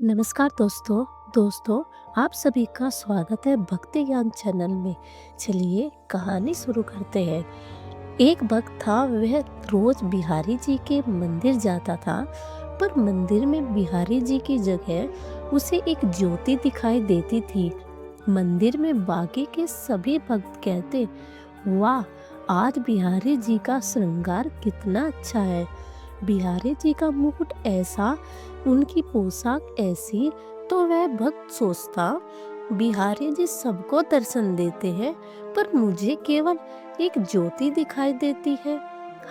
नमस्कार दोस्तों आप सभी का स्वागत है भक्ति ज्ञान चैनल में। चलिए कहानी शुरू करते हैं। एक भक्त था, वह रोज बिहारी जी के मंदिर जाता था, पर मंदिर में बिहारी जी की जगह उसे एक ज्योति दिखाई देती थी। मंदिर में बाकी के सभी भक्त कहते, वाह, आज बिहारी जी का श्रृंगार कितना अच्छा है, बिहारी जी का मुकुट ऐसा, उनकी पोशाक ऐसी। तो वह भक्त सोचता, बिहारी जी सबको दर्शन देते हैं, पर मुझे केवल एक ज्योति दिखाई देती है।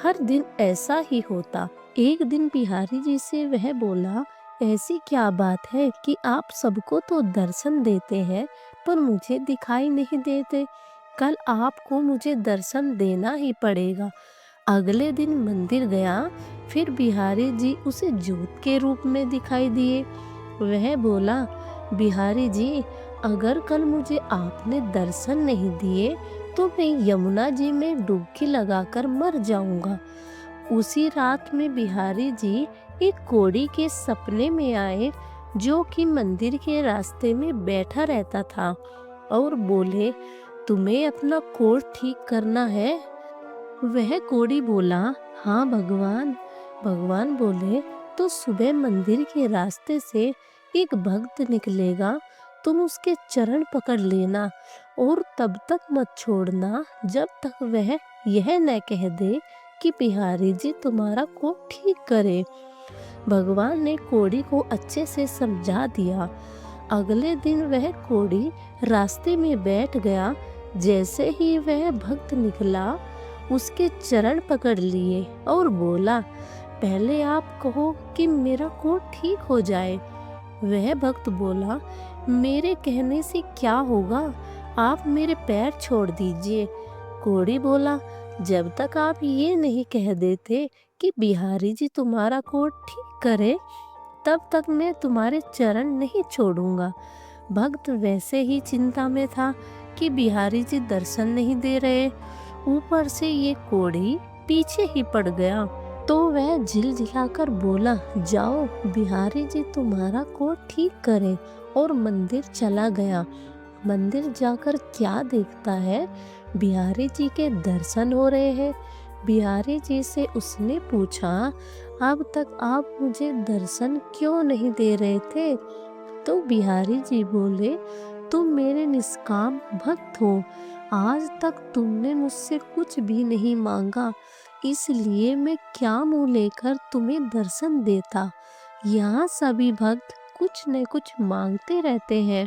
हर दिन ऐसा ही होता। एक दिन बिहारी जी से वह बोला, ऐसी क्या बात है कि आप सबको तो दर्शन देते हैं, पर मुझे दिखाई नहीं देते। कल आपको मुझे दर्शन देना ही पड़ेगा। अगले दिन मंदिर गया, फिर बिहारी जी उसे ज्योत के रूप में दिखाई दिए। वह बोला, बिहारी जी, अगर कल मुझे आपने दर्शन नहीं दिए तो मैं यमुना जी में डुबकी लगाकर मर जाऊंगा। उसी रात में बिहारी जी एक कोढ़ी के सपने में आए, जो कि मंदिर के रास्ते में बैठा रहता था, और बोले, तुम्हें अपना कोढ़ ठीक करना है। वह कोढ़ी बोला, हाँ भगवान। भगवान बोले, तो सुबह मंदिर के रास्ते से एक भक्त निकलेगा, तुम उसके चरण पकड़ लेना और तब तक मत छोड़ना जब तक वह यह न कह दे कि बिहारी जी तुम्हारा कोढ़ ठीक करे। भगवान ने कोढ़ी को अच्छे से समझा दिया। अगले दिन वह कोढ़ी रास्ते में बैठ गया। जैसे ही वह भक्त निकला, उसके चरण पकड़ लिए और बोला, पहले आप कहो कि मेरा कोढ़ ठीक हो जाए। वह भक्त बोला, मेरे कहने से क्या होगा, आप मेरे पैर छोड़ दीजिए। कोढ़ी बोला, जब तक आप ये नहीं कह देते कि बिहारी जी तुम्हारा कोढ़ ठीक करे, तब तक मैं तुम्हारे चरण नहीं छोड़ूंगा। भक्त वैसे ही चिंता में था कि बिहारी जी दर्शन नहीं दे रहे, ऊपर से ये कोढ़ी पीछे ही पड़ गया। तो वह झिलझिलाकर बोला, जाओ, बिहारी जी तुम्हारा कोढ़ ठीक करें, और मंदिर चला गया। मंदिर जाकर क्या देखता है, बिहारी जी के दर्शन हो रहे हैं। बिहारी जी से उसने पूछा, अब तक आप मुझे दर्शन क्यों नहीं दे रहे थे? तो बिहारी जी बोले, तुम मेरे निष्काम भक्त हो, आज तक तुमने मुझसे कुछ भी नहीं मांगा, इसलिए मैं क्या मुंह लेकर तुम्हें दर्शन देता। यहाँ सभी भक्त कुछ न कुछ मांगते रहते हैं,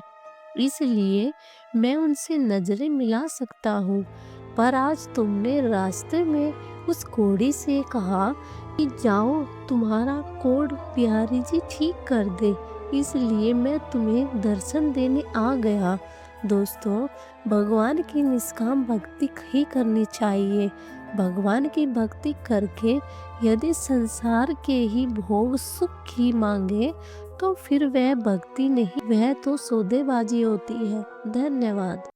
इसलिए मैं उनसे नजरें मिला सकता हूँ। पर आज तुमने रास्ते में उस कोढ़ी से कहा कि जाओ, तुम्हारा कोढ़ बिहारी जी ठीक कर दे, इसलिए मैं तुम्हें दर्शन देने आ गया। दोस्तों, भगवान की निष्काम भक्ति ही करनी चाहिए। भगवान की भक्ति करके यदि संसार के ही भोग सुख ही मांगे, तो फिर वह भक्ति नहीं, वह तो सौदेबाजी होती है। धन्यवाद।